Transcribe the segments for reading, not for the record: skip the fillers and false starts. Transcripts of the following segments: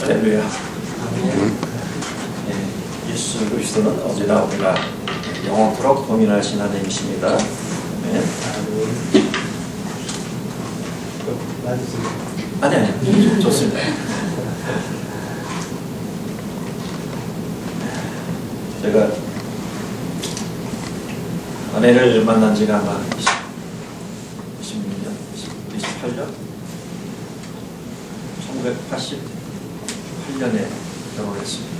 할렐루야. 예수 그리스도는 어제나 우리가 영원토록 동일하신 하나님이십니다. 아니, 좋습니다. 제가 아내를 만난 지가 아마 26년, 28년, 1988년에 결혼했습니다.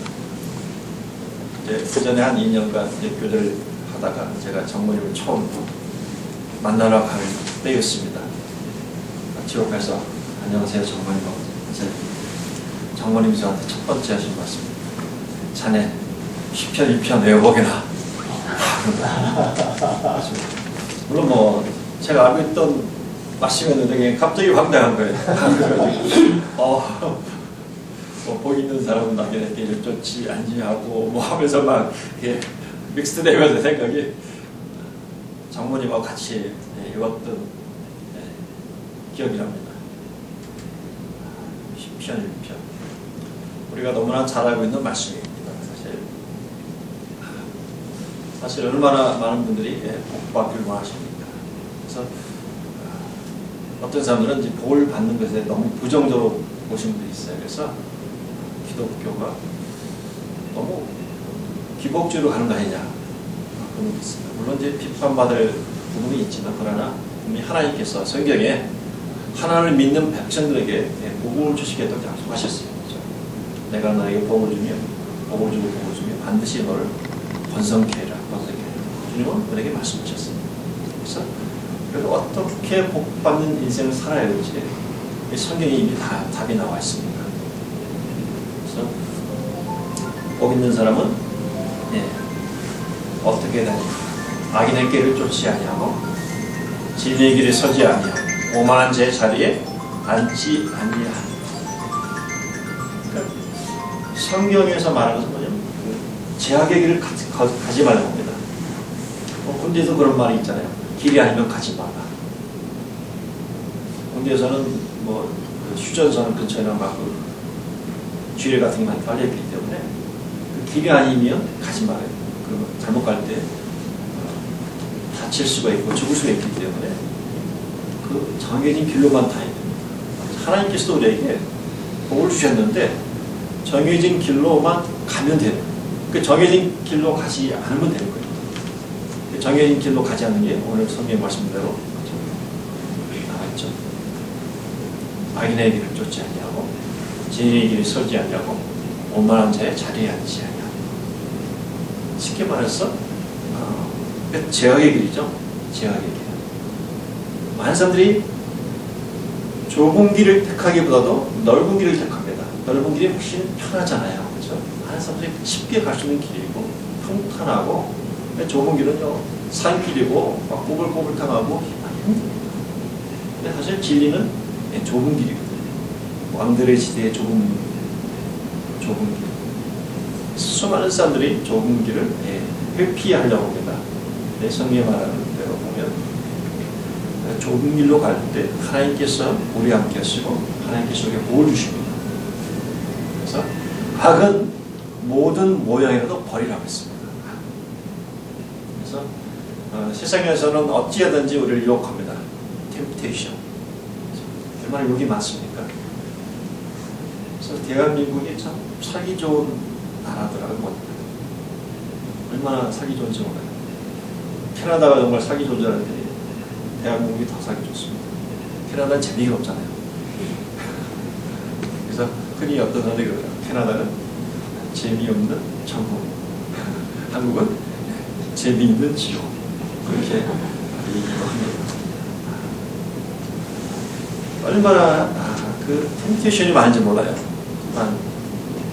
그 전에 한 2년간 교제를 하다가 제가 장모님을 처음 만나러 갈 때였습니다. 지옥 가서 안녕하세요 장모님. 장모님이 저한테 첫 번째 하신 말씀입니다. 자네 10편 2편 외워보게나. 물론 뭐 제가 알고 있던 말씀이었는데 갑자기 황당한 거예요. 뭐 복 있는 사람은 나에게 좋지 않지하고 뭐 하면서 막 이렇게 믹스되면서 생각이 장모님하고 같이 읽었던 기억이 납니다. 10편 1편 우리가 너무나 잘 알고 있는 말씀입니다. 사실 얼마나 많은 분들이 복받기를 원하십니까? 그래서 어떤 사람들은 이제 복을 받는 것에 너무 부정적으로 보신 분들이 있어요. 그래서 기독교가 너무 기복주의로 가는 거 아니냐 그런 게 있습니다. 물론 이제 비판받을 부분이 있지만 그러나 이미 하나님께서 성경에 하나님을 믿는 백성들에게 복을 주시겠다고 약속하셨어요. 그렇죠? 내가 너에게 복을 주며 복을 주고 복을 주며 반드시 너를 번성케 해라. 주님은 우리에게 말씀하셨습니다. 그래서 어떻게 복받는 인생을 살아야 될지 성경에 이미 다 답이 나와 있습니다. 그래서 복 있는 사람은 어떻게 되냐? 악인의 길을 쫓지 아니하고 진리의 길에 서지 아니하고 오만한 제 자리에 앉지 아니하고. 그러니까 성경에서 말하는 것은 뭐냐면 제약의 길을 가지 말라고 합니다. 군대에서 그런 말이 있잖아요. 길이 아니면 가지 마라. 군대에서는 뭐 휴전선 근처에나 막 쥐레 같은 게 많이 깔려있기 때문에 그 길이 아니면 가지 말아요. 그러면 잘못 갈 때 다칠 수가 있고 죽을 수가 있기 때문에 그 정해진 길로만 다니는 겁니다. 하나님께서도 우리에게 복을 주셨는데 정해진 길로만 가면 되는 거예요. 그 정해진 길로 가지 않으면 되는 거예요. 정해진 길로 가지 않는 게 오늘 성경의 말씀대로 나왔죠. 악인의 길을 쫓지 아니하고 진리의 길을 서지 아니하고 오만한 자의 자리에 앉지 아니하고. 쉽게 말해서 제약의 길이죠. 제약의 길. 많은 사람들이 좁은 길을 택하기보다도 넓은 길을 택합니다. 넓은 길이 훨씬 편하잖아요. 그렇죠? 많은 사람들이 쉽게 갈 수 있는 길이고 평탄하고 좁은 길은요 산길이고 막 꼬불꼬불탕하고 힘듭니다. 근데 사실 진리는 좁은 길이거든요. 왕들의 지대의 좁은 길. 수많은 사람들이 좁은 길을 회피하려고 합니다. 성경에 말하는 대로 보면 좁은 길로 갈 때 하나님께서 우리 함께 하시고 하나님께서 우리에게 복을 주십니다. 그래서 악은 모든 모양이라도 버리라고 했습니다. 그래서 세상에서는 어찌하든지 우리를 유혹합니다. 템프테이션. 얼마나 유혹이 많습니까? 그래서 대한민국이 참 살기 좋은 나라더라고요. 얼마나 살기 좋은지 몰라요. 캐나다가 정말 살기 좋은 줄 알았더니 대한민국이 더 살기 좋습니다. 캐나다는 재미가 없잖아요. 그래서 흔히 어떤 사람들이 그래요. 캐나다는 재미없는 천국, 한국은 재미있는 지옥. 그렇게 얘기도 합니다. 얼마나 그 템테이션이 많은지 몰라요. 한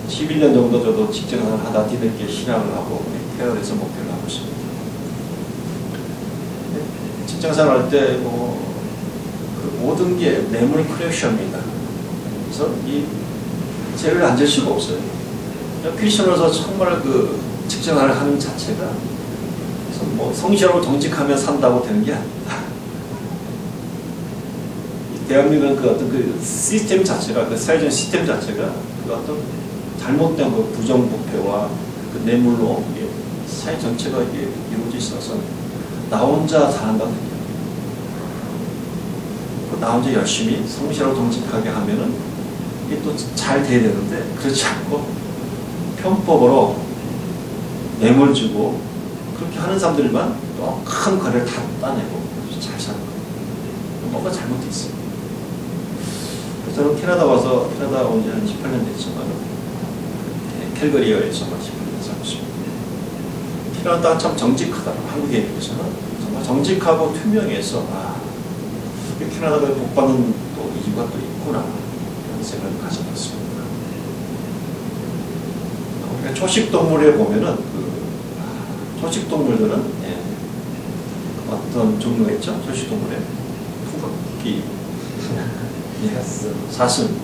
11년 정도 저도 직장을 하다 뒤늦게 신앙을 하고 태어나서 목표를 하고 있습니다. 직장생활 할 때 그 모든 게 매물 크래셔입니다. 그래서 이 죄를 안 질 수가 없어요. 크리스천으로서 정말 그 직장생활을 하는 자체가 뭐 성실하고 정직하면 산다고 되는 게 아닙니다. 대한민국은 그 어떤 그 시스템 자체가, 그 사회적 시스템 자체가 그 어떤 잘못된 그 부정부패와 그 뇌물로 사회 전체가 이게 이루어져 있어서 나 혼자 잘한다는 얘기예요. 나 혼자 열심히 성실하고 정직하게 하면은 이게 또 잘 돼야 되는데 그렇지 않고 편법으로 뇌물 주고 그렇게 하는 사람들만 또 큰 거래를 다 따내고 잘 사는 거예요. 뭔가 잘못돼 있어요. 그래서 저는 캐나다 온 지 한 18년 됐지만 캘거리에서 18년 살고 있습니다. 캐나다가 참 정직하다고 한국에 비해서는 정말 정직하고 투명해서 캐나다가 복받는 또 이유가 또 있구나 이런 생각을 가져봤습니다. 우리가 초식동물에 보면은 초식동물들은 어떤 종류가 있죠? 초식동물에 토끼, 사슴,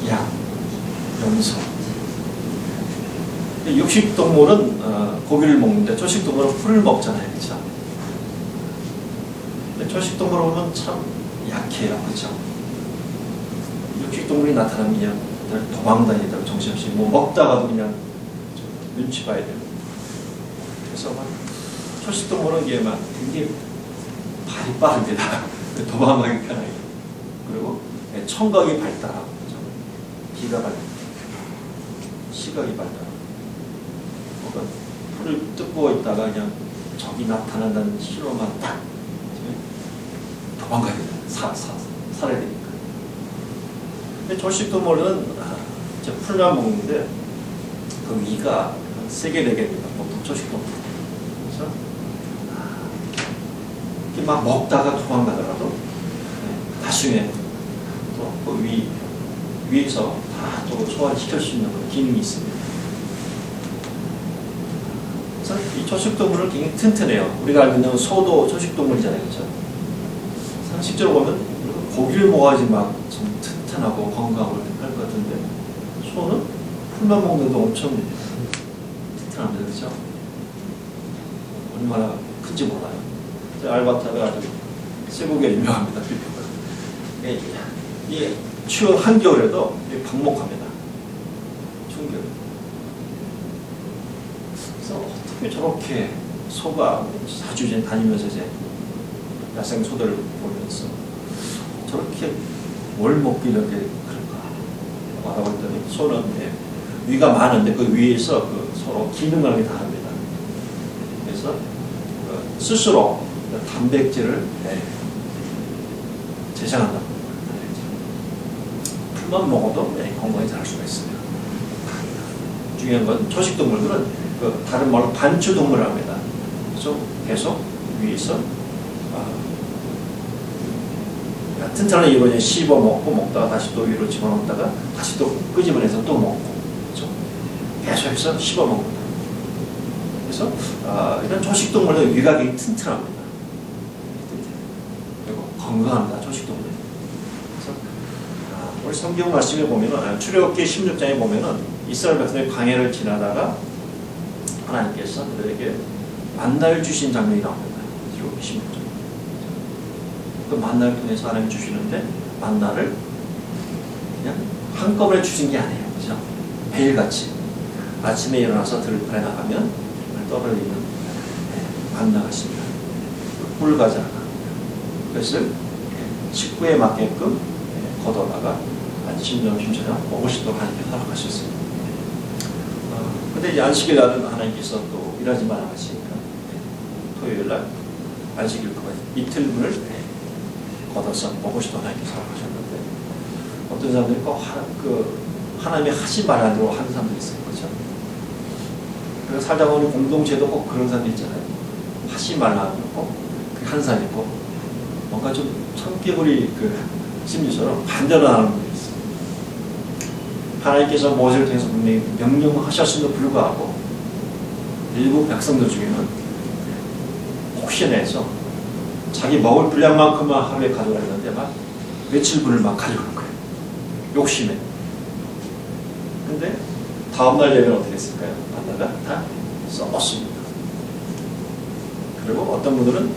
양, 염소. 육식동물은 고기를 먹는데 초식동물은 풀을 먹잖아요, 그렇죠? 초식동물을 보면 참 약해요, 그렇죠? 육식동물이 나타나면 그냥 도망다니다가 정신없이 뭐 먹다가도 그냥 눈치 봐야 되고. 그래서 막 초식동물은 이게 막 굉장히 발이 빠릅니다. 도망가기 편하게. 그리고 청각이 발달하고, 그렇죠? 귀가 발달, 시각이 발달. 그러니까 풀을 뜯고 있다가 그냥 적이 나타난다는 신호만 딱 도망가야 됩니다. 살아야 되니까. 근데 초식동물은 풀만 먹는데 그 위가 3개, 4개입니다. 보통 초식동물. 그래서 이렇게 막 먹다가 도망가더라도 나중에 또 그 위에서 다 또 소화시킬 수 있는 기능이 있습니다. 그래서 이 초식동물은 굉장히 튼튼해요. 우리가 알고 있는 소도 초식동물이잖아요, 그렇죠? 상식적으로 보면 고기를 먹어야지 막 좀 튼튼하고 건강을 할 것 같은데 소는 풀만 먹는데도 엄청 튼튼합니다, 그렇죠? 얼마나 큰지 몰라요. 알바타가 아주 세국에 유명합니다. 이 추운 한겨울에도 방목합니다. 추운 겨울. 그래서 어떻게 저렇게 소가 사주 다니면서 이제 야생 소들을 보면서 저렇게 뭘 먹길래 그럴까 말하고 있더니 소는 위가 많은데 그 위에서 그 서로 기능을 다 합니다. 그래서 스스로 단백질을 제작한다. 풀만 먹어도 건강히 잘 할 수가 있습니다. 중요한 건 초식동물들은 다른 말로 반추동물을 합니다. 그래서 계속 위에서 튼튼한 이로 씹어 먹고 먹다가 다시 또 위로 집어넣다가 다시 또 끄집어내서 또 먹고, 그렇죠? 계속해서 씹어 먹는다. 그래서 이런 초식동물은 위가 굉장히 튼튼합니다. 그리고 건강합니다, 초식동물. 그래서 우리 성경 말씀에 보면은 출애굽기 16장에 보면은 이스라엘 백성의 광야를 지나다가 하나님께서 그들에게 만나를 주신 장면이 나옵니다. 출애굽기 16장. 그 만나를 통해서 하나님 주시는데 만나를 그냥 한꺼번에 주신 게 아니에요, 그렇죠? 매일같이 아침에 일어나서 들판에 나가면 떠벌리는 만나가 있습니다. 꿀과자 그것을 식구에 맞게끔 걷어다가 아침, 점심, 저녁 먹을 수 있도록 하나님께서 허락하셨어요. 근데 이제 안식일 날은 하나님께서 또 일하지 말아 하시니까 토요일 날 안식일 동안 이틀분을 걷어서 먹을 수 있도록 하나님께서 허락하셨는데 어떤 사람들이 꼭 하나님이 하지 말라는 대로 하는 사람들이 있어요, 그렇죠? 그래서 살다 보니 공동체도 꼭 그런 사람이 있잖아요. 하지 말라는 거, 한 사람이 있고, 뭔가 좀 청개구리 심리처럼 반대로 하는 분이 있어요. 하나님께서 모세를 통해서 분명히 명령하셨음에도 불구하고, 일부 백성들 중에는 혹시나 해서 자기 먹을 분량만큼만 하루에 가져가려는데 막 며칠분을 막 가져가는 거예요. 욕심에. 근데 다음날 되면 어떻게 했을까요? 만나가 다 썩었습니다. 그리고 어떤 분들은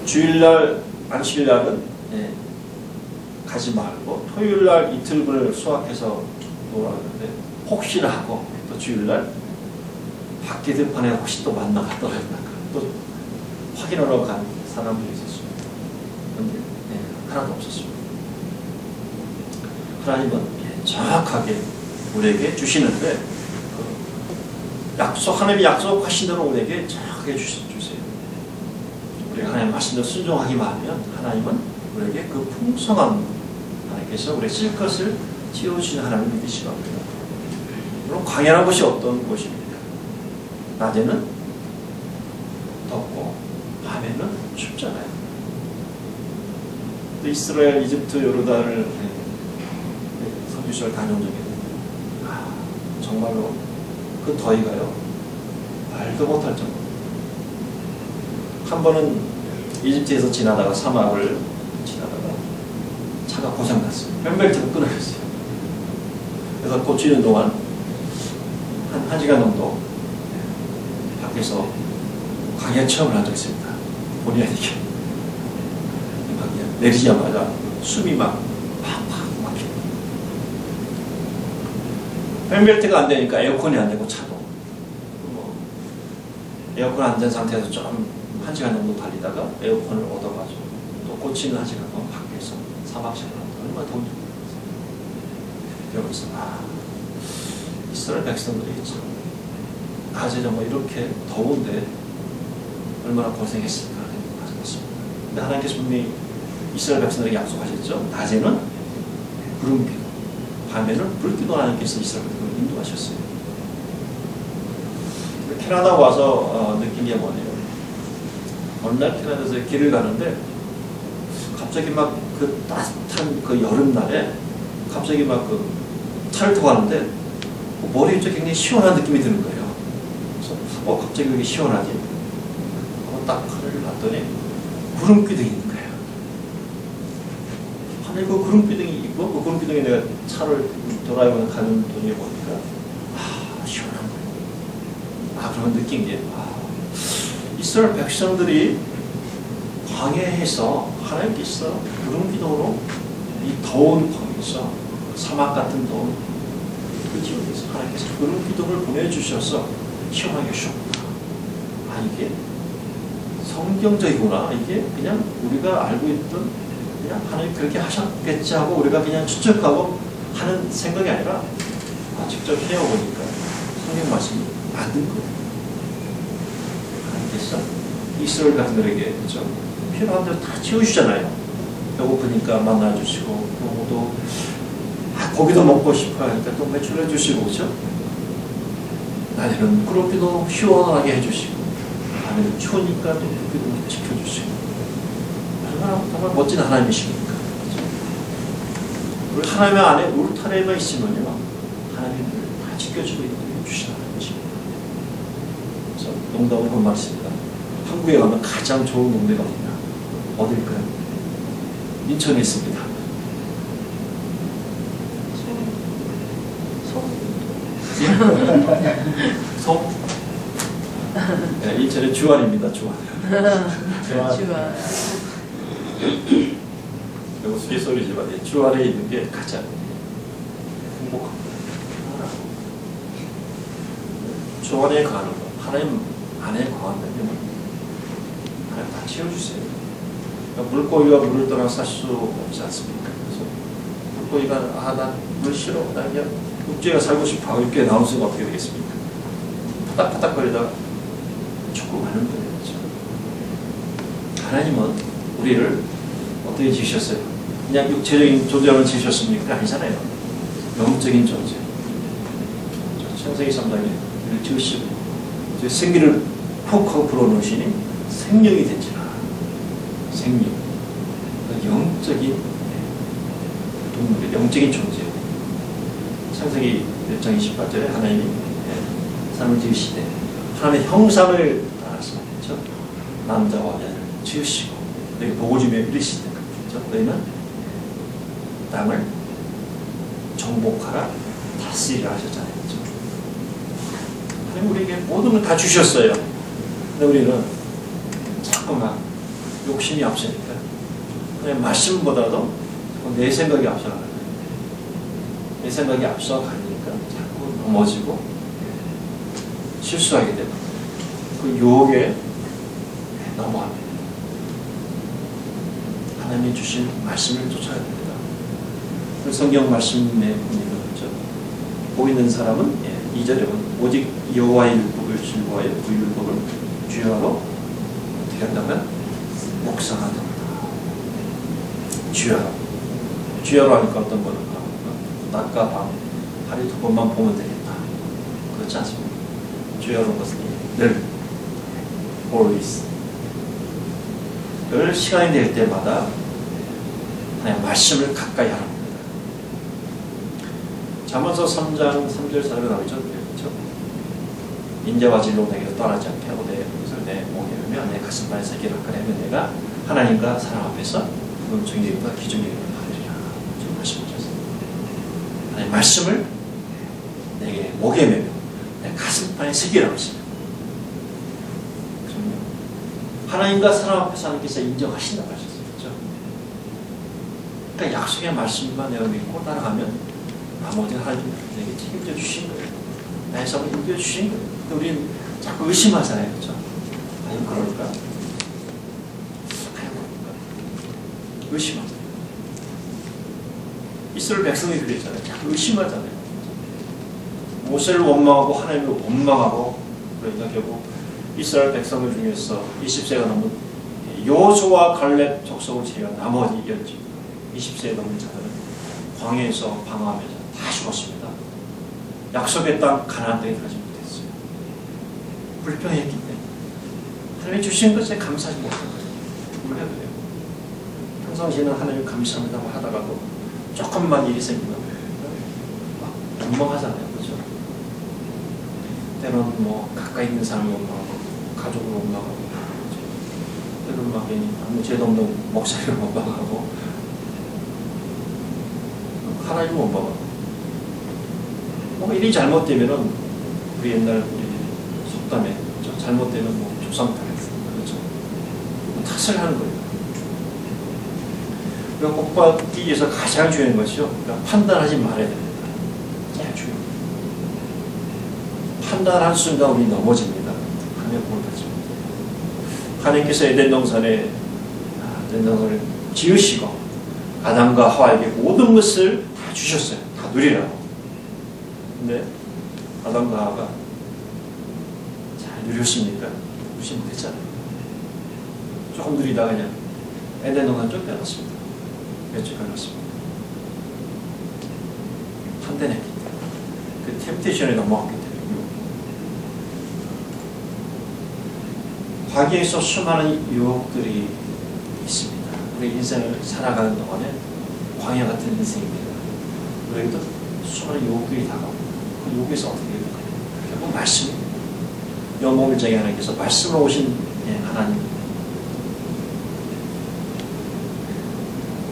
주일날, 안식일날은 가지 말고 토요일날 이틀분을 수확해서 뭐라 그러는데 혹시나 하고 또 주일날 밖에 들판에 혹시 또 만나가 떨어졌나 또 확인하러 간 사람들이 있었습니다. 그런데 하나도 없었습니다. 하나님은 정확하게 우리에게 주시는데 하나님이 약속하신 대로 우리에게 정확하게 주세요. 우리가 하나님 말씀대로 순종하기만 하면 하나님은 우리에게 그 풍성한 하나님께서 우리의 쓸 것을 채워주시는 하나님을 믿으시기 바랍니다. 물론 광야라는 것이 어떤 곳입니까? 낮에는 덥고 밤에는 춥잖아요. 이스라엘, 이집트, 요르단을 선지시절 다녀온 적이 있는데 정말로 그 더위가요 말도 못할 정도. 한 번은 이집트에서 지나다가 사막을 지나다가 차가 고장났어요. 벨트가 끊어졌어요. 그래서 고치는 동안 한 시간 정도 밖에서 광야 체험을 한 적이 있습니다. 본의 아니게 광야 내리자마자 숨이 막 팍팍 막히고 벨트가 안 되니까 에어컨이 안 되고 차도 에어컨 안 된 상태에서 좀 1시간 정도 달리다가 에어컨을 얻어가지고 또 고치는 1시간 동안 밖에서 사막시간 얼마나 더운지 모르겠어요. 여기서 이스라엘 백성들이 있죠. 낮에 정말 이렇게 더운데 얼마나 고생했을까 하는 것입니다. 근데 하나님께서 분명히 이스라엘 백성들에게 약속하셨죠. 낮에는 구름기도, 밤에는 불기도 하나님께서 이스라엘 백성을 인도하셨어요. 캐나다 와서 느낀 게 뭐냐면 어느 날 캐나다에서 길을 가는데 갑자기 막 그 따뜻한 그 여름날에 갑자기 막 그 차를 타고 가는데 머리 위쪽에 굉장히 시원한 느낌이 드는 거예요. 그래서 갑자기 여기 시원하지? 딱 하늘을 봤더니 구름기둥이 있는 거예요. 하늘 그 구름기둥이 있고 그 구름기둥에 내가 차를 드라이브를 가는 도중에 보니까 시원한 거예요. 그러면 느낀 게 이스라엘 백성들이 광야에서 하나님께서 구름기둥으로 이 더운 광야에서 사막 같은 더운 그 지역에서 하나님께서 구름기둥을 보내주셔서 시원하게 하셨구나. 이게 성경적이구나. 이게 그냥 우리가 알고 있던 그냥 하나님 그렇게 하셨겠지 하고 우리가 그냥 추측하고 하는 생각이 아니라 직접 해보니까 성경 말씀이 맞는 거예요. 하나님께서 이스라엘 백성들에게 그렇죠? 필요한 대로 다 채워주잖아요. 배고프니까 만나주시고 또 고기도 먹고 싶어 하니까 또 매출해 주시고 그렇죠? 낮에는 구름기도 시원하게 해주시고 밤에는 추우니까 또 구름기도 지켜주시고 얼마나 정말 멋진 하나님이십니까? 그렇죠? 우리 하나님 안에 울타리가 있으면요 하나님을 다 지켜주고 주시는 하나님이십니다. 그래서 농담으로 본 말씀입니다. 한국에 가면 가장 좋은 동네가 어딜까요? 인천에 있습니다. 송? 네, 인천의 주안입니다. 주안. 주안. 이거 수리소리지만 주안에 있는 게 가장 행복합니다. 주안에 가는 거, 하나님 안에 거한다면 하나님 다 채워주세요. 그러니까 물고기가 물을 떠나 살 수 없지 않습니까? 그래서 물고기가 난 물 싫어, 난 그냥 육지에 살고 싶어 하고 이렇게 나올 수가 어떻게 되겠습니까? 파닥파닥거리다가 죽고 마는 거예요. 하나님은 우리를 어떻게 지으셨어요? 그냥 육체적인 존재로 지으셨습니까? 아니잖아요. 영적인 존재. 창세기 3장에 우리를 지으시고 생기를 푹 하고 불어넣으시니 생명이 된지라. 생명. 영적인 동물, 영적인 존재. 창세기 1장 28절에 하나님이 사람을 지으시되 하나님의 형상을 따라서 그렇죠? 남자와 여자를 지으시고 너희 보고주며 이르시되 그렇죠? 너희는 땅을 정복하라 다스리라 하셨잖아요. 그렇죠? 하나님 우리에게 모든 걸 다 주셨어요. 근데 우리는 자꾸만 욕심이 앞서니까 그냥 말씀보다도 내 생각이 앞서가는 거예요. 내 생각이 앞서가니 넘어지고 실수하게 되고 그 유혹에 넘어갑니다. 하나님이 주신 말씀을 쫓아야 됩니다. 그 성경 말씀에 보니까 그렇죠. 보이는 사람은 2절에 보면 오직 여호와의 율법을 즐거워하여 그 율법을 주야로 어떻게 한다면 묵상하다. 주야로 하니까 어떤 거는 낮과 밤 하루에 2번만 보면 되겠다. 그렇지 않습니까? 주야로 것은 늘 always 늘 시간이 될 때마다 하나님의 말씀을 가까이 하는 겁니다. 잠언서 3장 3절 4절에 나오죠. 그렇죠? 인자와 진로 내게서 떠나지 않게 하고 내 것을 내 목에 매며 내 가슴판에 새기를 가까이 하면 내가 하나님과 사람 앞에서 정의보다 기준을 받으리라. 지금 말씀하셨습니다. 하나님의 말씀을 내게 목에 매며 내 가슴판에 새기라고 했습니다. 하나님과 사람 앞에서 하나님께서 인정하신다고 하셨어요. 그렇죠? 그러니까 약속의 말씀만 내가 믿고 따라가면 나머지는 하나님 내게 책임져 주신 거예요. 나의 삶을 인도해 주신 거예요. 근데 우리는 자꾸 의심하잖아요. 그렇죠? 과연 그럴까? 과연 그럴까? 의심하잖아요. 이스라엘 백성이 그랬잖아요. 자꾸 의심하잖아요. 모세를 원망하고 하나님을 원망하고 그러니까 결국 이스라엘 백성들 중에서 20세가 넘은 여호수아와 갈렙 족속을 제외한 나머지 20세에 넘은 자들은 광야에서 방황하면서 다 죽었습니다. 약속의 땅 가나안 땅에 들어가지 못했어요. 불평했기 때문에 하나님이 주신 것에 감사하지 못한 거예요. 우리가 그래요. 평상시에는 하나님 감사합니다 하다가도 조금만 일이 생기면 막 원망하잖아요. 그렇죠? 때로는 뭐 가까이 있는 사람을 원망하고 가족을 원망하고 때로는 막 아무 죄도 없는 목사를 원망하고 하나님을 원망하고 뭐 일이 잘못되면은 우리 옛날 우리 속담에 잘못되면 뭐 조상 탓했습니다. 그렇죠? 탓을 하는 거예요. 그리고 복받기 위해서 가장 중요한 것이요. 그러니까 판단하지 말아야 됩니다. 제일 중요합니다. 판단한 순간 우리 넘어집니다. 하나님의 복을 받지 못해요. 하나님께서 에덴 동산을 지으시고 아담과 하와에게 모든 것을 다 주셨어요. 다 누리라고. 근데 아담과 하와가 잘 누렸습니까? 누리지 못했잖아요. 조금 누리다가 그냥 에덴 동산 좀 빼놨습니다. 몇 주 빼놨습니다. 판단했기 때문에 그 템테이션에 넘어갔기 때문에 과거에서 수많은 유혹들이 있습니다. 우리 인생을 살아가는 동안에 광야 같은 인생입니다. 우리에게도 수많은 유혹들이 다가오고 그 유혹에서 어떻게 될까요? 결국 말씀입니다. 영몽일장에 하나님께서 말씀으로 오신 하나님,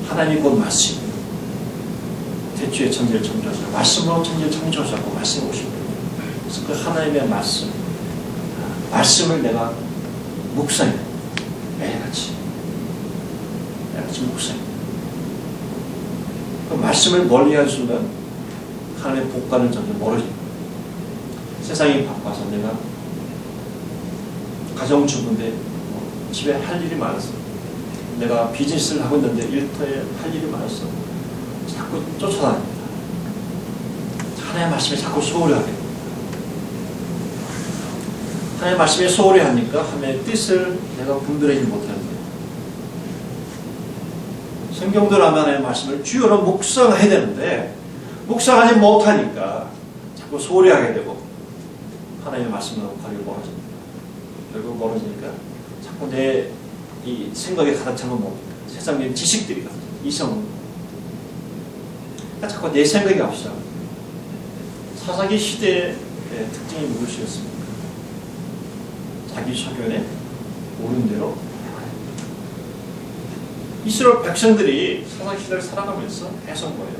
하나님이 곧 말씀입니다. 태초에 천지를 창조하셨고 말씀으로 천지를 창조하셨고 말씀으로 오신 거예요. 그래서 그 하나님의 말씀을 내가 묵상해. 매일같이 묵상해. 그 말씀을 멀리할 순간 하나님의 복과는 점점 멀어집니다. 세상이 바빠서 내가 가정주부인데 집에 할 일이 많았어. 내가 비즈니스를 하고 있는데 일터에 할 일이 많았어. 자꾸 쫓아다닙니다. 하나님의 말씀에 자꾸 소홀히 하게 됩니다. 하나님의 말씀에 소홀히 하니까 하나님의 뜻을 내가 분별하지 못하는 거예요. 성경대로 하면 하나님의 말씀을 주요로 묵상해야 되는데 묵상하지 못하니까 자꾸 소홀히 하게 되고 하나님의 말씀으로 거리가 멀어집니다. 결국 멀어지니까 자꾸 내 이 생각에 가득 찬 건 뭡니까? 세상의 지식들이 가득 찬 이성. 그러니까 자꾸 내 생각이 앞서. 사사기 시대의 특징이 무엇이었습니까? 자기 소견에 옳은 대로 이스라엘 백성들이 사사기 시대를 살아가면서 해선 거예요.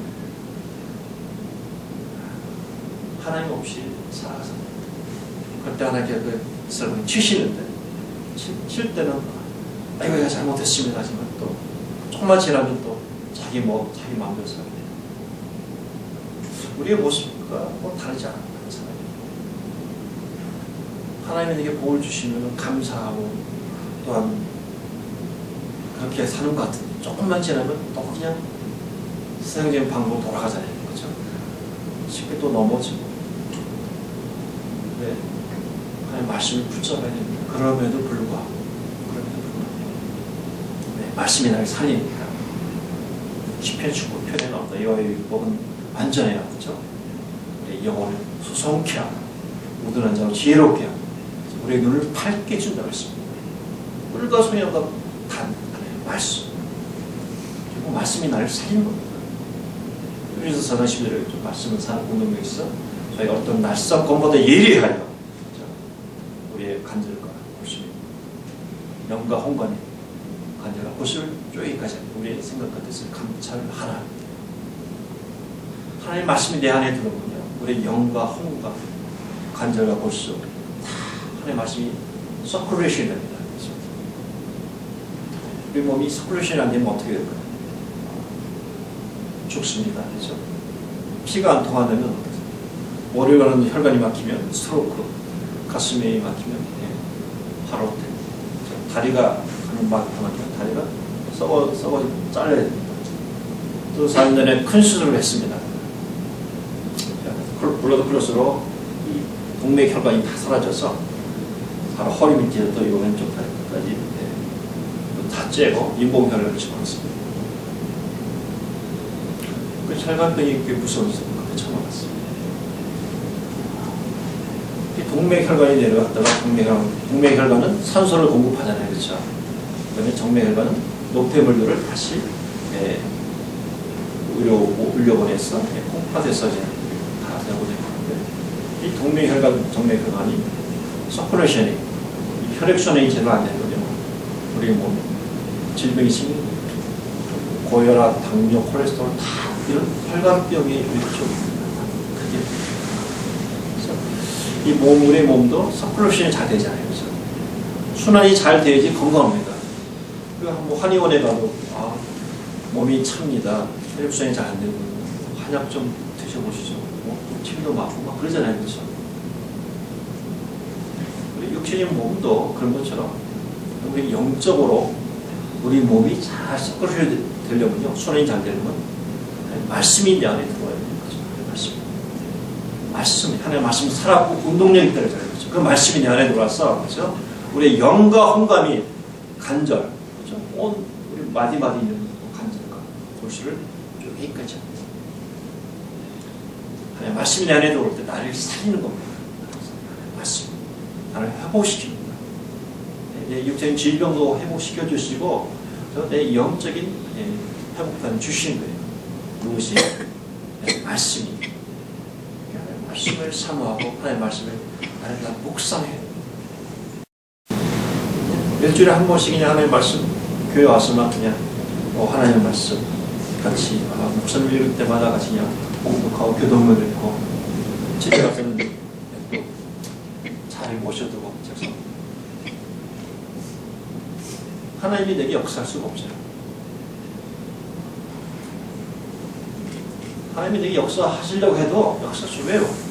하나님 없이 살아가서 그때 하나님께 그 이스라엘을 치시는데 칠 때는 아이고 내가 잘못했습니다 하지만 또 조금만 지나면 또 자기 마음대로 살게 돼요. 우리의 모습과 뭐 다르지 않아요. 하나님이 내게 복을 주시면 감사하고 또한 그렇게 사는 것 같은데 조금만 지나면 또 그냥 세상적인 방법으로 돌아가잖아요. 그렇죠? 쉽게 또 넘어지고. 네. 하나님 말씀을 붙잡아야 됩니다. 그럼에도 불구하고. 네. 말씀이 나를 살리니까. 시편 19편에 나온다. 여호와의 율법은 완전해야 하죠. 우리 영혼을 소송케 하고 우둔한 자를 지혜롭게 하고 우리의 눈을 밝게 해준다고 했습니다. 꿀과 소녀가 단 말씀. 그리고 말씀이 나를 살리는 겁니다. 그래서 사단 11절에 좀 말씀을 사는 공동명이 있어. 저희가 어떤 낯선 것보다 예리하여 우리의 간절과 고심, 영과 홍관이 간절과 고심을 쪼개기까지 우리의 생각과 뜻을 감찰하라. 하나님의 말씀이 내 안에 들어오면 우리의 영과 홍과 간절과 고심 하나님의 말씀이 서큘레이션이 됩니다. 그렇죠? 우리 몸이 서큘레이션이 안 되면 어떻게 될까요? 죽습니다. 그렇죠? 피가 안 통하면 머리를 가는 혈관이 막히면 스트로크, 가슴이 막히면 바로 그렇죠? 다리가 가는 막히면 다리가 썩어 잘라야 됩니다. 또 4년 전에 큰 수술을 했습니다. 블러드 클로스로 이 동맥 혈관이 다 사라져서 바로 허리 밑에 또 이 왼쪽 다리까지 다 째고 인공혈관을 집어넣었습니다. 그 혈관병이 꽤 무서워서 그렇게 처음 알았습니다. 동맥혈관이 내려갔다가 동맥혈관은 산소를 공급하잖아요. 그렇죠? 그다음에 정맥혈관은 노폐물들을 다시 의료원에서 콩팥에서 이제 다 되고 되는데 이 동맥혈관, 정맥혈관이 서큘레이션이 혈액순환이 제대로 안 되거든요. 우리 몸 질병이 생기는 고혈압, 당뇨, 콜레스테롤 다 이런 혈관병의 일종입니다. 이 몸, 우리 몸도 서큘레이션이 잘 되잖아요. 그렇죠? 순환이 잘 돼야지 건강합니다. 뭐 한의원에 가도 몸이 찹니다. 혈액순환이 잘 안 되고 한약 좀 드셔보시죠. 침도 맞고 막 그러잖아요. 그렇죠? 우리 육체적인 몸도 그런 것처럼 우리 영적으로 우리 몸이 잘 서큘레이션이 되려면요. 순환이 잘 되려면 말씀이 내 안에 들어와야 되는 거죠. 말씀, 하나님의 말씀이 살아있고 운동력이 떨어져요. 그렇죠? 그 말씀이 내 안에 들어와서, 그렇죠? 우리의 영과 혼감이 간절, 그렇죠? 온 우리 마디마디 있는 간절과 골수를 여기까지 합니다. 하나님의 말씀이 내 안에 들어올 때 나를 살리는 겁니다. 말씀, 나를 회복시킵니다. 내 육체적인 질병도 회복시켜 주시고, 내 영적인 회복단 주시는 거예요. 무엇이? 말씀이. 말씀을 사모하고 하나님의 말씀을 나를 다 묵상해요. 일주일에 한 번씩 그냥 하나님의 말씀 교회 와서만 그냥 하나님의 말씀 같이 목사님 읽을 때마다 같이 그냥 공독하고 교동을 읽고 집에 가서는 또 잘 모셔두고 그래서 하나님이 내게 역사할 수가 없어요. 하나님이 내게 역사하시려고 해도 역사할 수 왜요?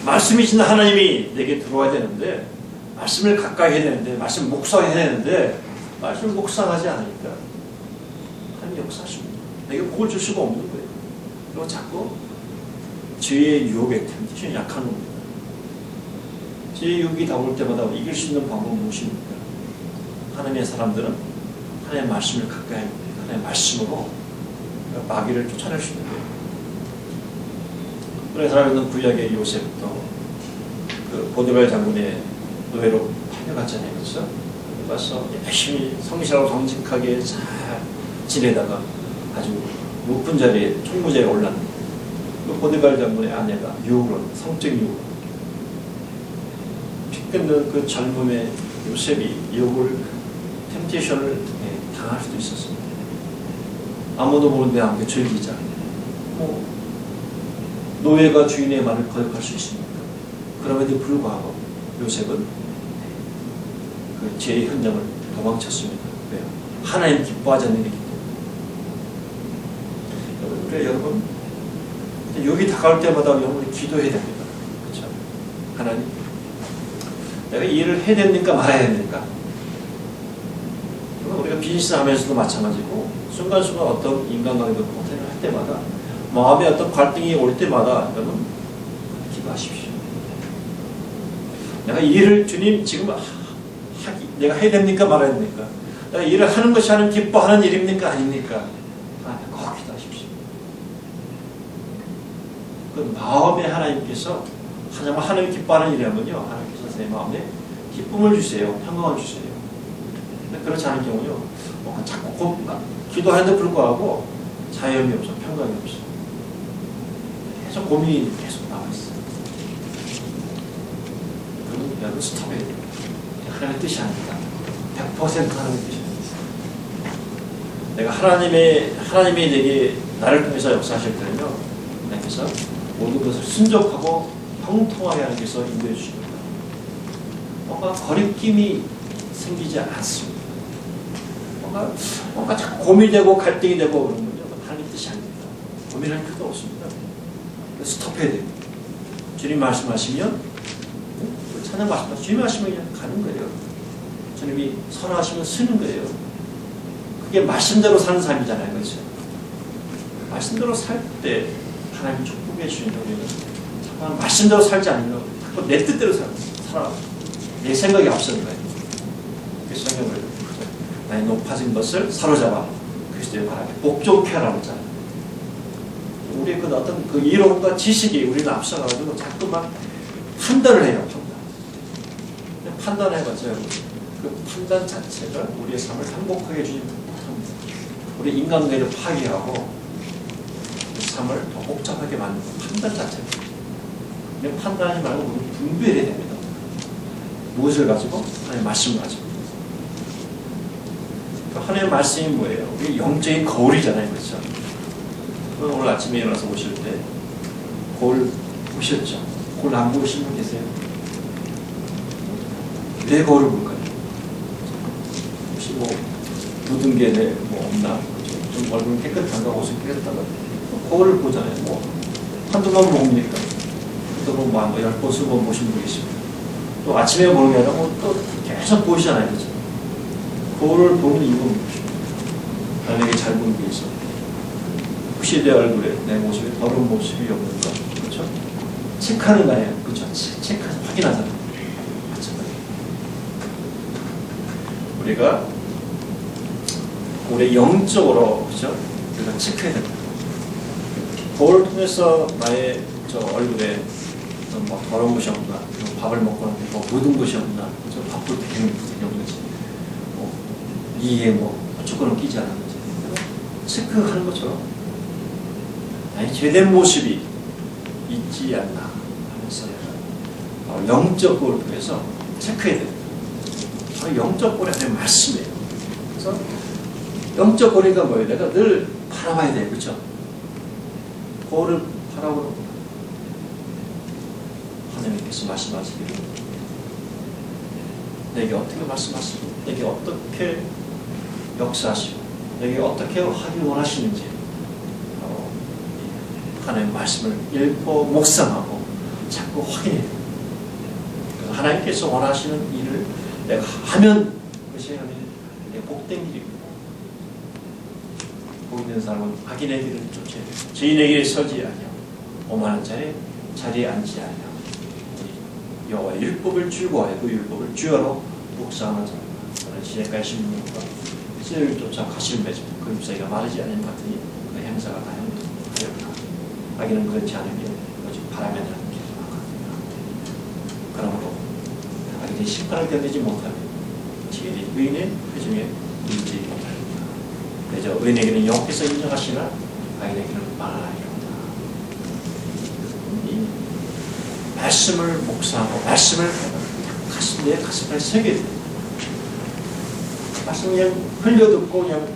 말씀이 진짜 하나님이 내게 들어와야 되는데 말씀을 가까이 해야 되는데 말씀을 묵상해야 되는데 말씀을 묵상하지 않으니까 하나님이 역사하십니다. 내게 복을 줄 수가 없는 거예요. 그리고 자꾸 죄의 유혹에 템티션이 약한 겁니다. 죄의 유혹이 다가올 때마다 이길 수 있는 방법은 무엇입니까? 하나님의 사람들은 하나님의 말씀을 가까이 합니다. 하나님의 말씀으로 마귀를 쫓아낼 수 있는 거예요. 그래서 살아있는 구약의 요셉도 그 보디발 장군의 노예로 팔려갔잖아요. 그렇죠? 가서 열심히 성실하고 정직하게 잘 지내다가 아주 높은 자리에 총무자에 올랐는데 그 보디발 장군의 아내가 유혹을 성적 유혹 피 끊는 그 젊음의 요셉이 유혹을 템테이션을 당할 수도 있었습니다. 아무도 모르는데 함께 즐기자. 노예가 주인의 말을 거역할 수 있습니까? 그럼에도 불구하고 요셉은 그 죄의 현장을 도망쳤습니다. 왜요? 하나님 기뻐하지 않는 일이기 때문에. 그래 여러분 여기 다가올 때마다 여러분이 기도해야 됩니다. 그렇죠? 하나님 내가 이 일을 해야 됩니까 말아야 됩니까? 우리가 비즈니스 하면서도 마찬가지고 순간순간 어떤 인간관계도 포텐을 할 때마다 마음에 어떤 갈등이 올 때마다 여러분 기도하십시오. 내가 이 일을 주님 지금 내가 해야 됩니까 말아야 됩니까? 내가 일을 하는 것이 하나님 기뻐하는 일입니까 아닙니까? 꼭 기도하십시오. 그 마음에 하나님께서 정말 하나님 기뻐하는 일이라면요, 하나님께서 내 마음에 기쁨을 주세요, 평강을 주세요. 근데 그렇지 않은 경우요, 자꾸 기도하는데 불구하고 자연이 없어, 평강이 없어. 계속 고민이 계속 나와 있어. 그러면 여러분 스톱해야 돼요. 하나님의 뜻이 아닙니다. 100% 하나님의 뜻이 아닙니다. 내가 하나님이 내게 나를 통해서 역사하실 때는요, 하나님께서 모든 것을 순적하고 형통하게 하나님께서 인도해 주십니다. 뭔가 거리낌이 생기지 않습니다. 뭔가 자꾸 고민되고 갈등이 되고 그런 건요, 하나님 뜻이 아닙니다. 고민할 필요도 없습니다. 스톱해야 돼요. 주님 말씀하시면, 찬양 말씀하시면, 주님 말씀하시면 그냥 가는 거예요. 주님이 선하시면 쓰는 거예요. 그게 말씀대로 사는 삶이잖아요. 그렇죠? 말씀대로 살 때 하나님 축복해 주시는 우리는 정말 말씀대로 살지 않으면 내 뜻대로 살아. 내 생각이 앞서는 거예요. 그 생각을 나의 높아진 것을 사로잡아 그리스도의 바람에 복종케 하라고 했잖아요. 우리의 그 어떤 그 이론과 지식이 우리는 앞서가지고 자꾸만 판단을 해요. 판단해봤자 그 판단 자체가 우리의 삶을 행복하게 해주지 못합니다. 우리 인간관계를 파괴하고 그 삶을 더 복잡하게 만드는 판단 자체입니다. 그냥 판단하지 말고 우리는 분별해야 됩니다. 무엇을 가지고? 하나님의 말씀을 가지고. 하나님의 말씀이 뭐예요? 우리 영적인 거울이잖아요. 그렇죠? 오늘 아침에 일어나서 오실 때 거울 보셨죠? 거울 안 보신 분 계세요? 내 거울을 볼까요? 혹시 뭐 묻은 게 뭐 없나? 좀 얼굴 깨끗한가? 옷을 깨끗한가? 거울을 보잖아요. 뭐 한두 번 봅니까? 또 뭐 10번, 20번 보신 분 계십니다. 또 아침에 보는 게 아니라 또 계속 보시잖아요. 그렇죠? 거울을 보는 이유는 나에게 잘 보는 게 있어. 혹시 내 얼굴에 내 모습에 더러운 모습이 없는가? 그렇죠? 체크하는 거예요. 그렇죠? 체크해서 확인하잖아요. 우리가 우리 영적으로 그렇죠? 우리가 체크해야 됩니다. 거울을 통해서 나의 저 얼굴에 뭐 더러운 것이 없나, 밥을 먹고 나는데 뭐 묻은 것이 없나, 저 밥도 되게 없는지, 뭐 이에 뭐 조건을 끼지 않았는지 체크하는 것처럼 나의 죄된 모습이 있지 않나 하면서 영적 거울을 통해서 체크해야 됩니다. 영적 거울이 아니라 말씀이에요. 그래서 영적 거울이가 뭐예요? 내가 늘 바라봐야 돼요. 그렇죠? 거울을 바라보는 하나님께서 말씀하시기를 내게 어떻게 말씀하시고 내게 어떻게 역사하시고 내게 어떻게 하기 원하시는지 하나님의 말씀을 읽고 묵상하고 자꾸 확인해야 돼요. 하나님께서 원하시는 일을 내가 하면 그것이 하나님의 복된 길이고 복 있는 사람은 악인의 길을 쫓아야 돼요. 죄인의 길에 서지 아니하고 오만한 자의 자리에 앉지 아니하고 여호와의 율법을 즐거워하여 그 율법을 주야로 묵상하자. 저는 시내가의 신문과 쇠를 쫓아 가시를 맺으며 그 잎사귀가 마르지 않는 같으니 그 행사가 다양하였다. 악인은 그렇지 않으며 오직 바람에 나는 길을 막았느니라. 그러므로 악인이 심판을 견디지 못하며 지혜의 의인의 회중에 밀지 못하리라. 그저 의인에게는 여호와께서 인정하시나 악인에게는 망하리로다. 이 말씀을 묵상하고 말씀을 내 가슴에 새겨야 돼요. 말씀 그냥 흘려듣고 그냥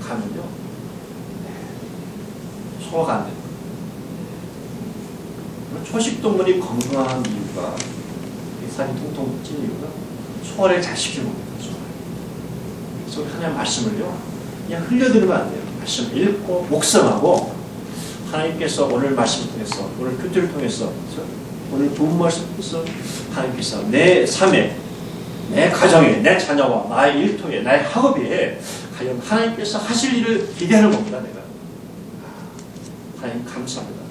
가면요 소화가 안 돼요. 초식동물이 건강한 이유가 살이 통통 찐 이유가 소화를 잘 시키는 겁니다. 그래서 하나님의 말씀을요 그냥 흘려들으면 안 돼요. 말씀 읽고 묵상하고 하나님께서 오늘 말씀을 통해서 오늘 큐티를 통해서 오늘 본 말씀에서 하나님께서 내 삶에, 내 가정에, 내 자녀와 나의 일터에, 나의 학업에 과연 하나님께서 하실 일을 기대하는 겁니다. 내가 하나님 감사합니다.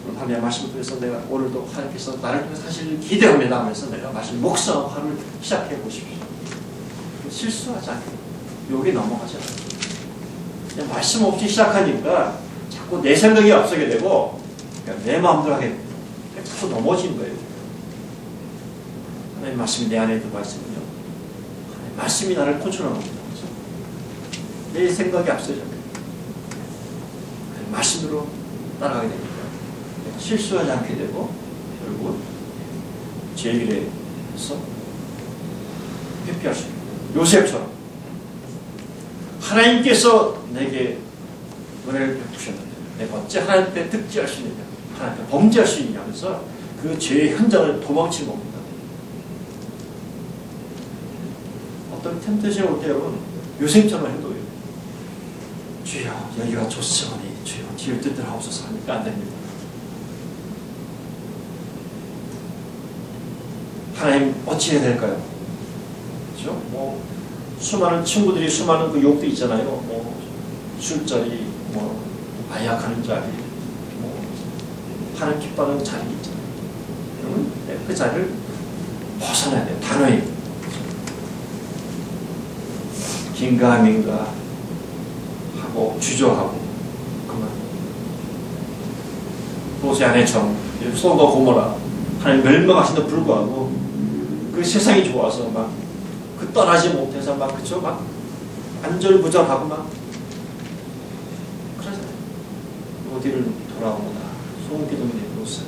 오늘 하나님의 말씀을 통해서 내가 오늘도 하나님께서 나를 통해서 하실 일을 기대합니다 하면서 내가 말씀 묵상하고 하루를 시작해 보십시오. 실수하지 않게 여기 넘어가지 않아요. 그냥 말씀 없이 시작하니까 자꾸 내 생각이 앞서게 되고 그냥 내 마음대로 하게 됩니다. 자꾸 넘어지는 거예요. 하나님 말씀이 내 안에 들어가 있으면요, 하나님 말씀이 나를 컨트롤하는 겁니다. 내 생각이 앞서지 않게 하나님 말씀으로 따라가게 됩니다. 실수하지 않게 되고 결국은 제 길에서 회피할 수 있습니다. 요셉처럼 하나님께서 내게 은혜를 베푸셨는데 내가 어째 하나님 앞에 득지할 수 있느냐, 하나님 앞에 범죄할 수 있느냐 하면서 그 죄의 현장을 도망치는 겁니다. 어떤 템테이션 올 때 여러분 요셉처럼 행동해요. 주여 여기가 좋으니 주여 뒤를 뜻대로 하옵소서 하니까 안 됩니다. 하나님 어찌 해야 될까요? 그렇죠? 뭐 수많은 친구들이 수많은 그 욕도 있잖아요. 뭐 술자리, 뭐 마약하는 자리, 뭐 하는 기뻐하는 자리 있잖아요. 그러면 그 자리를 벗어나야 돼요. 단호히. 긴가민가 하고 주저하고 그만. 모세 아내처럼 소돔과 고모라 하나님 멸망하신데 불구하고 그 세상이 좋아서 막 그 떠나지 못해서 막 그쵸 막 안절부절하고 막 그러잖아요. 어디를 돌아오나 소음기둥이 모습.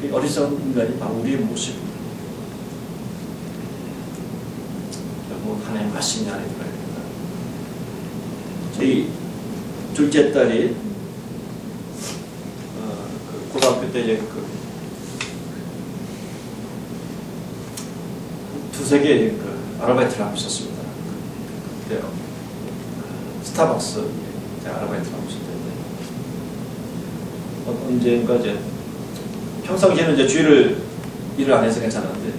그 어리석은 인간이 바로 우리의 모습입니다. 결국 하나님 말씀이 안에 들어야 됩니다. 저희 둘째 딸이 그 고등학교 때 이제 두세 개 아르바이트를 하고 있었습니다. 그때 스타벅스 아르바이트를 하고 있었는데 언젠가 이제 평상시에는 이제 주일을 일을 안 해서 괜찮았는데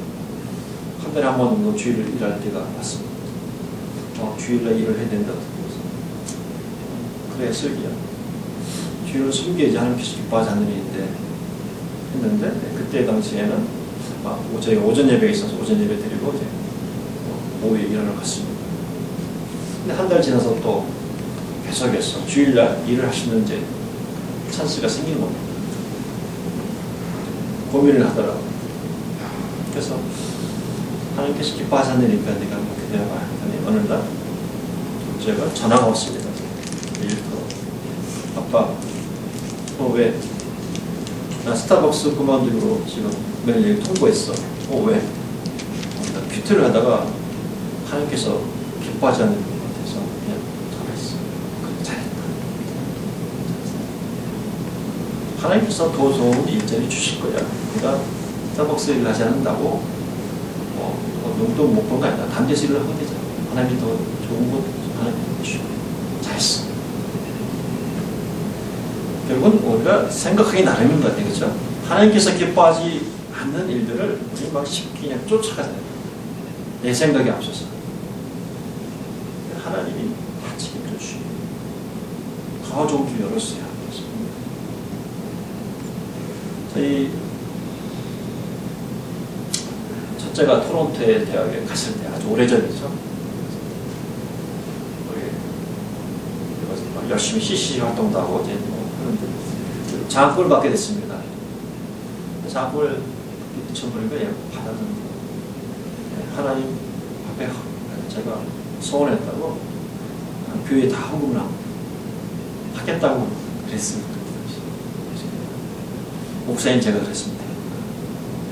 한 달에 한 번 정도 주일을 일할 때가 왔습니다. 주일날 일을 해야 된다. 그래 슬기야. 주일을 숨겨야지 하나님께서 기뻐하지 않는 일인데 했는데 그때 당시에는 저희가 오전 예배에 있어서 오전 예배 드리고 이제 오후에 일하러 갔습니다. 근데 한 달 지나서 또 계속해서 주일날 일을 하시는 이제 찬스가 생기는 겁니다. 고민을 하더라고요. 그래서 하나님께서 기뻐하지 않는 일이니까 내가 기다려봐 했더니 어느 날 제가 전화가 왔습니다. 아빠 왜? 나 스타벅스 그만두기로 지금 매일 통보했어. 왜? 나 큐티를 하다가 하나님께서 기뻐하지 않는 것 같아서 그냥 전화했어. 그래, 잘했다. 하나님께서 더 좋은 일자리 주실 거야. 내가 스타벅스 일을 하지 않는다고 용돈 못 본 거 아니다. 담대서 일을 하면 되잖아. 하나님이 더 좋은 것 하나님 주시고 잘했어. 결국은 우리가 생각하기 나름인 것 같아요. 그렇죠? 하나님께서 기뻐하지 않는 일들을 우리 막 쉽게 그냥 쫓아가잖아요. 내 생각이 앞서서. 하나님이 다 책임져 주시고 더 좋은 길 열었어야 하겠습니다. 저희 첫째가 토론토에 대학에 갔을 때 아주 오래전이죠. 우리 열심히 CC 활동도 하고 이제 하는데 장학금을 받게 됐습니다. 장학금을 붙여버리고 받았는데 하나님 앞에 제가 소원했다고 교회에 다 헌금을 하겠다고 그랬습니다. 목사님 제가 그랬습니다.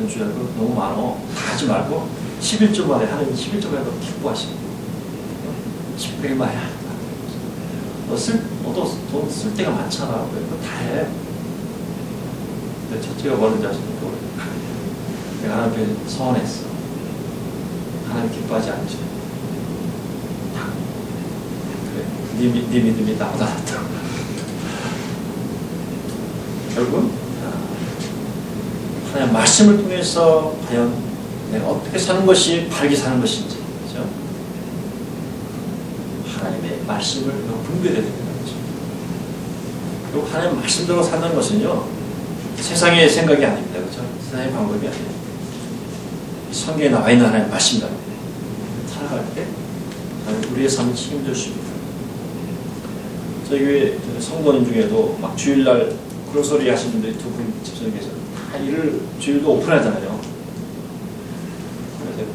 연주자도 너무 많어. 다 하지 말고 11조만에 하나님 11조만에도 기뻐하시고 10배만이야. 너도 돈 쓸 데가 많잖아. 그거 다 해. 근데 첫째가 뭐는지 아십니까? 내가 하나님께 서원했어. 하나님 기뻐하지 않지. 그래. 네 믿음이 나보다 낫다. 결국은 하나님 말씀을 통해서 과연 내가 어떻게 사는 것이 바르게 사는 것인지, 그렇죠? 하나님의 말씀을 분별해야 됩니다. 그렇죠? 그리고 하나님 말씀대로 사는 것은요, 세상의 생각이 아닙니다. 그렇죠? 세상의 방법이 아니에요. 성경에 나와 있는 하나님의 말씀대로 살아갈 때 우리의 삶을 책임질 수 있습니다. 저희 교회 성도님 중에도 막 주일날 그런 소리 하시는 분들이 두 분 집사님께서 다 일을 주일도 오픈하잖아요. 그래서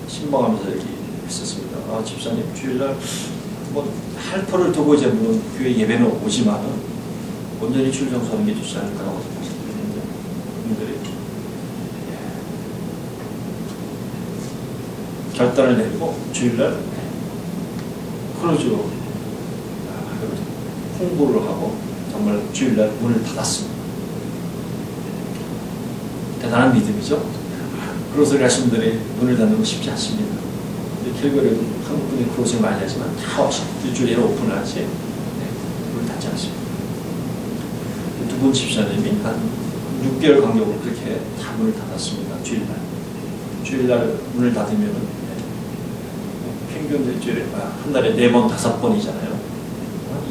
신방하면서 얘기 했었습니다. 아, 집사님 주일날 뭐 할터를 두고 이제 물론 교회 예배는 오지만은 온전히 주일 정수하는 게 좋지 않을까라고 말씀드리는데 분들이 결단을 내리고 주일날 크루즈 홍보를 하고 정말 주일날 문을 닫았습니다. 대단한 믿음이죠. 그런 소리 하시는 분들이 문을 닫는 건 쉽지 않습니다. 결국에도 한국 분이 그런 소리 많이 하지만 다 일주일에 오픈을 하지 문을 닫지 않습니다. 두 분 집사님이 한 6개월 간격으로 그렇게 다 문을 닫았습니다. 주일날 문을 닫으면 평균 일주일에 한 달에 4번, 5번이잖아요.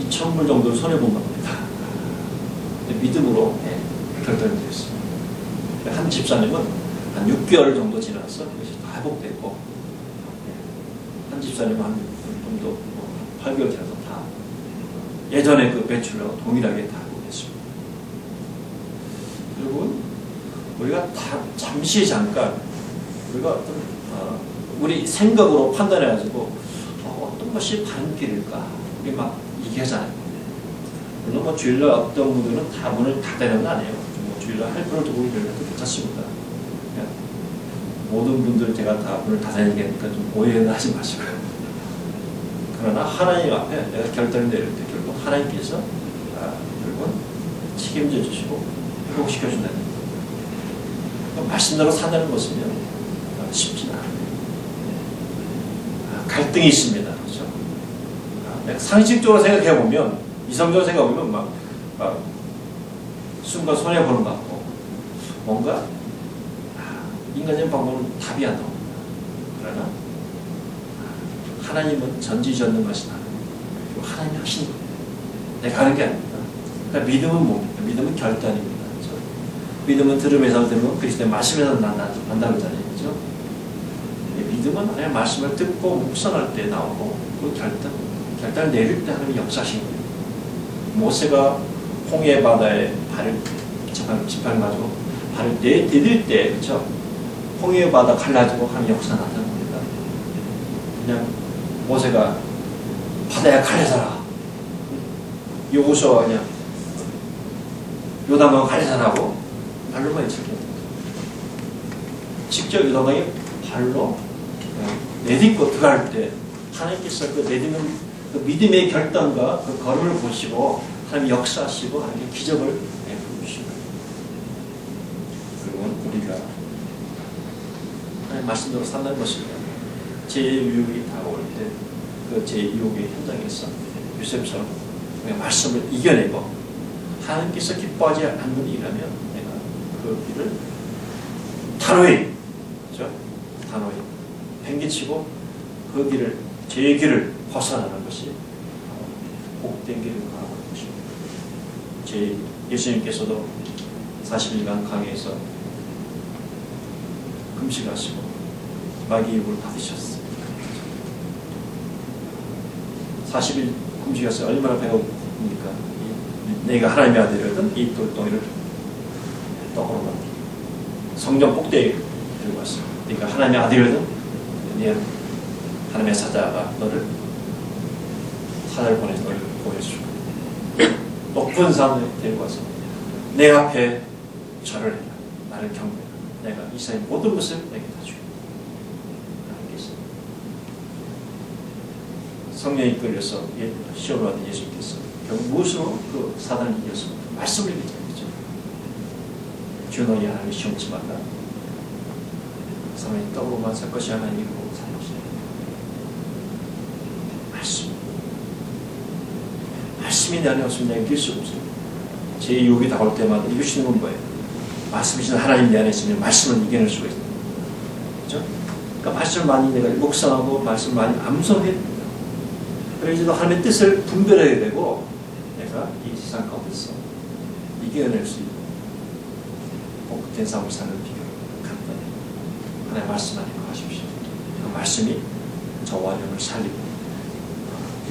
2,000불 정도를 손해본 겁니다. 믿음으로 결단을 드렸습니다. 한 집사님은 한 6개월 정도 지나서 그것이 다 회복됐고, 한 집사님은 한 정도 8개월 지나서 다 예전에 그 매출하고 동일하게 다 회복했습니다. 그리고 우리가 잠시 잠깐 우리가 어떤 우리 생각으로 판단해가지고 어떤 것이 바른 길일까 우리 막 얘기하잖아요. 물론 뭐 주일날 어떤 분들은 다 문을 닫아내는 건 아니에요. 뭐 주일날 할부를 두고 이러면 괜찮습니다. 모든 분들 제가 다 문을 닫아내는 게 아니니까 좀 오해는 하지 마시고요. 그러나 하나님 앞에 내가 결단을 내릴 때 결국 하나님께서 결국은 책임져 주시고 회복시켜 준다는 거예요. 말씀대로 산다는 것은요 쉽지는 않아요. 갈등이 있습니다. 그렇죠? 내가 상식적으로 생각해 보면, 이성적으로 생각해 보면 막 순간 손해 보는 것 같고, 뭔가 인간적인 방법은 답이 안 나옵니다. 그러나 하나님은 전지전능하신 하나님, 그리고 하나님이 하신 거예요. 내가 하는 게 아닙니다. 그러니까 믿음은 뭡니까? 믿음은 결단입니다. 그렇죠? 믿음은 들음에서 들으면 그리스도의 말씀에서 난다고 하잖아요. 그렇죠? 믿음은 하나님의 말씀을 듣고 묵상할 때 나오고, 그 결단을 내릴 때 하나님이 역사하신 거예요. 모세가 홍해 바다에 발을 지팡이 가지고 발을 내디딜 때, 그렇죠? 홍해 바다 갈라지고 하나님 역사 나타난 겁니다. 그냥 모세가 바다에 갈려서라, 여호수아가 그냥 요단강 갈려서라고 발로만 있을게요. 직접 요단강에 발로 내딛고 들어갈 때 하나님께서 그 내딛는 그 믿음의 결단과 그 걸음을 보시고 하나님 역사하시고 하나님 기적을 베푸시고, 그리고 우리가 하나님 말씀대로 산다는 것입니다. 제2유혹이 다가올 때 그 제2유혹의 현장에서 요셉처럼 우리가 말씀을 이겨내고 하나님께서 기뻐하지 않는 일이라면 내가 그 길을 단호히, 그렇죠? 단호히 팽개치고 그 길을, 제 길을 벗어나는 것이 복된 길을 가는 것입니다. 예수님께서도 40일간 강에서 금식하시고 마귀입을 받으셨어요. 40일 금식하셔서 얼마나 배고픕니까? 내가 하나님의 아들이거든 이 돌덩이를 떡으로 만들고 성전 꼭대기에 들고 왔어요. 그러니까 하나님의 아들이거든 네 하나님의 사자가 너를 사자를 보내서 너를 보여주고 높은 산에 데리고 와서 내 앞에 절을 해라. 나를 경배해라. 내가 이 세상의 모든 것을 내게 다 주겠다. 하나님께서 성령이 끌려서 시험을 받은 예수님께서 결국 무엇으로 그 사단을 이겼습니까? 말씀을 이겼죠. 주 너희 하나님의 시험치 말라. 사람이 떡으로만 살 것이 하나님이고 살 것이 말씀. 말씀이 내 안에 없으면 내가 이길 수 없어요. 제 유혹이 다가올 때마다 이기시는 건 뭐예요? 말씀이신 하나님 내 안에 있으면 말씀을 이겨낼 수가 있습니다. 그렇죠? 그러니까 말씀을 많이 내가 묵상하고 말씀을 많이 암송해야 됩니다. 그래서 이제 하나님의 뜻을 분별해야 되고 내가 이 세상 가운데서 이겨낼 수 있고 복된 삶을 사는 비결을 간단히 하나님의 말씀 안에 거하십시오. 그 말씀이 저와 영을 살리고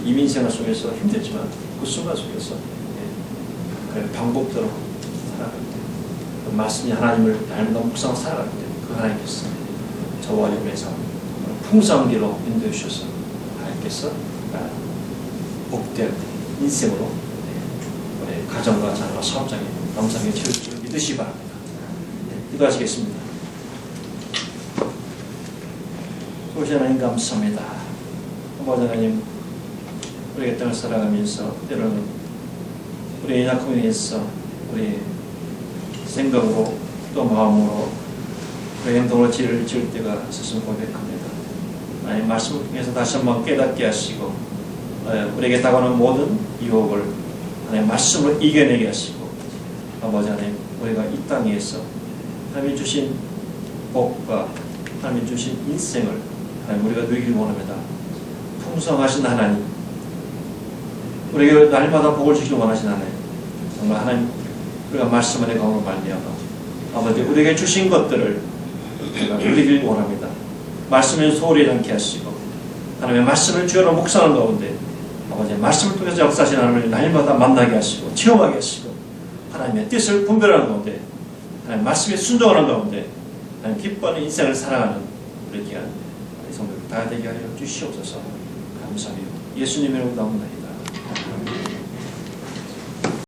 이민생활 속에서 힘들지만 그 순간 속에서 그 방법대로 살아갈 때 그 말씀이 하나님을 날마다 묵상하고 살아갈 때 그 하나님께서 저와 영의 삶 풍성한 길로 인도해 주셔서 하나님께서 복된 인생으로 우리 가정과 자녀와 사업장에 영상에 채울 줄 믿으시기 바랍니다. 기도하시겠습니다. 소신 하나님 감사합니다. 아버지 하나님, 우리의 땅을 살아가면서 때로는 우리의 약함에 의해서 우리 생각으로 또 마음으로 우리 행동으로 죄를 지을 때가 있었음을 고백합니다. 하나님 말씀을 통해서 다시 한번 깨닫게 하시고 우리에게 다가오는 모든 유혹을 하나님 말씀으로 이겨내게 하시고 아버지 하나님, 우리가 이 땅에서 하나님이 주신 복과 하나님이 주신 인생을 하나님 우리가 누리길 원합니다. 풍성하신 하나님, 우리에게 날마다 복을 주시길 원하신 하나님, 정말 하나님 우리가 말씀 안에 거하고 말미암아 아버지 우리에게 주신 것들을 우리가 누리길 원합니다. 말씀을 소홀히 않게 하시고 하나님의 말씀을 주여로 묵상하는 가운데 아버지 말씀을 통해서 역사하신 하나님을 날마다 만나게 하시고 체험하게 하시고 하나님의 뜻을 분별하는 가운데 하나님 말씀에 순종하는 가운데 하나님 기뻐하는 인생을 살아가는 우리 귀한 성도들 다 되게 하여 주시옵소서. 감사합니다. 예수님의 이름으로 나옵니다.